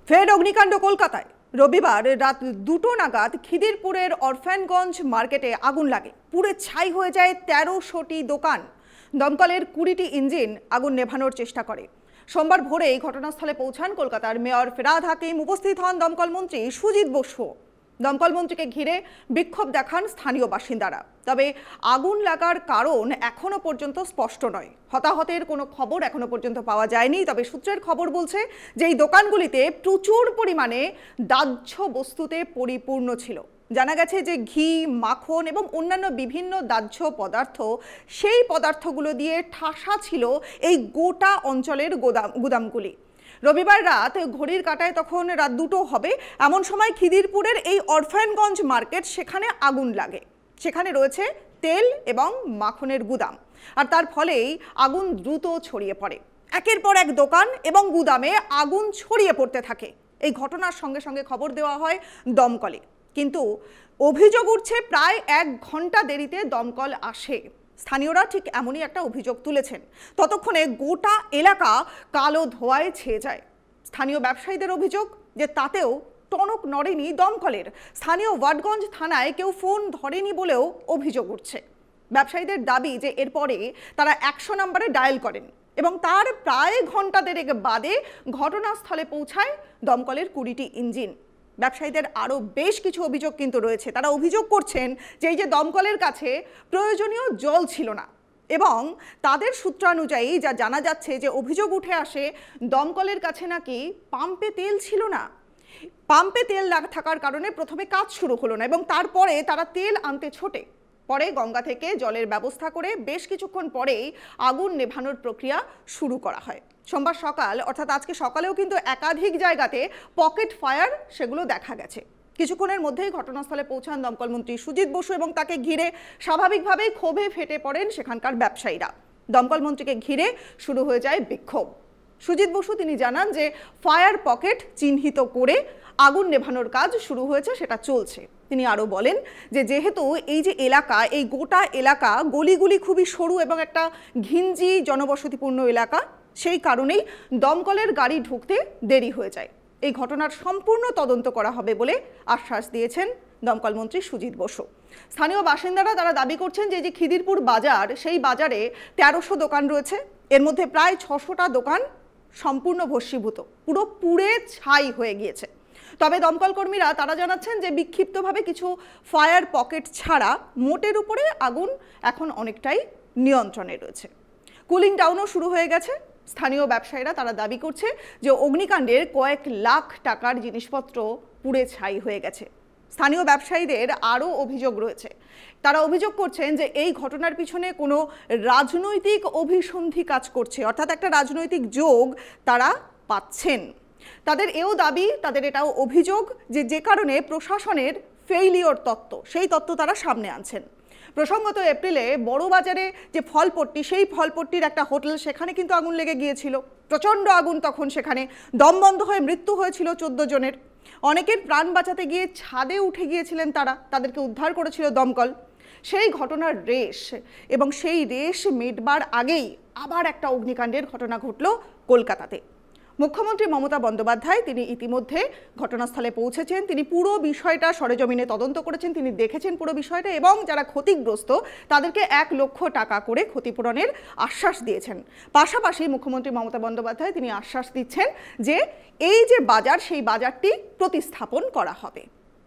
ফের অগ্নিকাণ্ড কলকাতায়। রবিবার রাত 2টো নাগাদ খিদিরপুরের অরফ্যানগঞ্জ মার্কেটে আগুন লাগে। পুড়ে ছাই হয়ে যায় 1300টি দোকান। দমকলের 20টি ইঞ্জিন আগুন নেভানোর চেষ্টা করে। সোমবার ভোরে এই ঘটনাস্থলে পৌঁছান কলকাতার মেয়র ফেরাদ হাকিম। উপস্থিত হন দমকল মন্ত্রী সুজিত বসু। দমকল মন্ত্রীকে ঘিরে বিক্ষোভ দেখান স্থানীয় বাসিন্দারা। তবে আগুন লাগার কারণ এখনো পর্যন্ত স্পষ্ট নয়। হতাহতের কোনো খবর এখনো পর্যন্ত পাওয়া যায়নি। তবে সূত্রের খবর বলছে যে এই দোকানগুলিতে প্রচুর পরিমাণে দাহ্য বস্তুতে পরিপূর্ণ ছিল। জানা গেছে যে ঘি, মাখন এবং অন্যান্য বিভিন্ন দাহ্য পদার্থ, সেই পদার্থগুলো দিয়ে ঠাসা ছিল এই গোটা অঞ্চলের গুদামগুলি। রবিবার রাত ঘড়ির কাঁটায় তখন রাত 2টো হবে, এমন সময় খিদিরপুরের এই অরফ্যানগঞ্জ মার্কেট, সেখানে আগুন লাগে। সেখানে রয়েছে তেল এবং মাখনের গুদাম, আর তার ফলেই আগুন দ্রুত ছড়িয়ে পড়ে। একের পর এক দোকান এবং গুদামে আগুন ছড়িয়ে পড়তে থাকে। এই ঘটনার সঙ্গে সঙ্গে খবর দেওয়া হয় দমকলে, কিন্তু অভিযোগ উঠছে প্রায় 1 ঘন্টা দেরিতে দমকল আসে। স্থানীয়রা ঠিক এমনই একটা অভিযোগ তুলেছেন। ততক্ষণে গোটা এলাকা কালো ধোঁয়ায় ছেয়ে যায়। স্থানীয় ব্যবসায়ীদের অভিযোগ যে তাতেও টনক নড়েনি দমকলের। স্থানীয় ওয়াটগঞ্জ থানায় কেউ ফোন ধরেনি বলেও অভিযোগ উঠছে। ব্যবসায়ীদের দাবি যে এরপরে তারা 100 নম্বরে ডায়াল করেন এবং তার প্রায় ঘন্টা দেড়েক বাদে ঘটনাস্থলে পৌঁছায় দমকলের 20টি ইঞ্জিন। ব্যবসায়ীদের আরও বেশ কিছু অভিযোগ কিন্তু রয়েছে। তারা অভিযোগ করছেন যে এই যে দমকলের কাছে প্রয়োজনীয় জল ছিল না, এবং তাদের সূত্রানুযায়ী যা জানা যাচ্ছে যে অভিযোগ উঠে আসে দমকলের কাছে নাকি পাম্পে তেল ছিল না। পাম্পে তেল না থাকার কারণে প্রথমে কাজ শুরু হলো না এবং তারপরে তারা তেল আনতে ছোটে। পরে গঙ্গা থেকে জলের ব্যবস্থা করে বেশ কিছুক্ষণ পরেই আগুন নেভানোর প্রক্রিয়া শুরু করা হয়। সোমবার সকাল, অর্থাৎ আজকে সকালেও কিন্তু একাধিক জায়গাতে পকেট ফায়ার সেগুলো দেখা গেছে। কিছুক্ষণের মধ্যেই ঘটনাস্থলে পৌঁছান দমকল মন্ত্রী সুজিত বসু এবং তাকে ঘিরে স্বাভাবিকভাবেই ক্ষোভে ফেটে পড়েন সেখানকার ব্যবসায়ীরা। দমকল মন্ত্রীকে ঘিরে শুরু হয়ে যায় বিক্ষোভ। সুজিত বসু তিনি জানান যে ফায়ার পকেট চিহ্নিত করে আগুন নেভানোর কাজ শুরু হয়েছে, সেটা চলছে। তিনি আরও বলেন যে যেহেতু এই যে এলাকা, এই গোটা এলাকা গলিগুলি খুবই সরু এবং একটা ঘিঞ্জি জনবসতিপূর্ণ এলাকা, সেই কারণেই দমকলের গাড়ি ঢুকতে দেরি হয়ে যায়। এই ঘটনার সম্পূর্ণ তদন্ত করা হবে বলে আশ্বাস দিয়েছেন দমকল মন্ত্রী সুজিত বসু। স্থানীয় বাসিন্দারা তারা দাবি করছেন যে খিদিরপুর বাজার, সেই বাজারে 1300 দোকান রয়েছে। এর মধ্যে প্রায় 600টা দোকান সম্পূর্ণ ভস্মীভূত, পুরো পুড়ে ছাই হয়ে গিয়েছে। তবে দমকল কর্মীরা তারা জানাচ্ছেন যে বিক্ষিপ্তভাবে কিছু ফায়ার পকেট ছাড়া মোটের উপরে আগুন এখন অনেকটাই নিয়ন্ত্রণে রয়েছে। কুলিং ডাউনও শুরু হয়ে গেছে। স্থানীয় ব্যবসায়ীরা তারা দাবি করছে যে অগ্নিকাণ্ডের কয়েক লাখ টাকার জিনিসপত্র পুড়ে ছাই হয়ে গেছে। স্থানীয় ব্যবসায়ীদের আরও অভিযোগ রয়েছে। তারা অভিযোগ করছেন যে এই ঘটনার পিছনে কোনো রাজনৈতিক অভিসন্ধি কাজ করছে, অর্থাৎ একটা রাজনৈতিক যোগ তারা পাচ্ছেন। তাদের এও দাবি, তাদের এটাও অভিযোগ যে কারণে প্রশাসনের ফেইলিওর তত্ত্ব, সেই তত্ত্ব তারা সামনে আনছেন। প্রসঙ্গত এপ্রিলে বড় বাজারে যে ফলপট্টি, সেই ফলপট্টির একটা হোটেল, সেখানে কিন্তু আগুন লেগে গিয়েছিল। প্রচণ্ড আগুন, তখন সেখানে দম বন্ধ হয়ে মৃত্যু হয়েছিল 14 জনের। অনেকের প্রাণ বাঁচাতে গিয়ে ছাদে উঠে গিয়েছিলেন তাদেরকে উদ্ধার করেছিল দমকল। সেই ঘটনার রেশ, এবং সেই রেশ মেটবার আগেই আবার একটা অগ্নিকাণ্ডের ঘটনা ঘটল কলকাতাতে। মুখ্যমন্ত্রী মমতা বন্দ্যোপাধ্যায় তিনি ইতিমধ্যে ঘটনাস্থলে পৌঁছেছেন। তিনি পুরো বিষয়টা সরেজমিনে তদন্ত করেছেন, তিনি দেখেছেন পুরো বিষয়টা, এবং যারা ক্ষতিগ্রস্ত তাদেরকে 1 লক্ষ টাকা করে ক্ষতিপূরণের আশ্বাস দিয়েছেন। পাশাপাশি মুখ্যমন্ত্রী মমতা বন্দ্যোপাধ্যায় তিনি আশ্বাস দিচ্ছেন যে এই যে বাজার, সেই বাজারটি প্রতিস্থাপন করা হবে।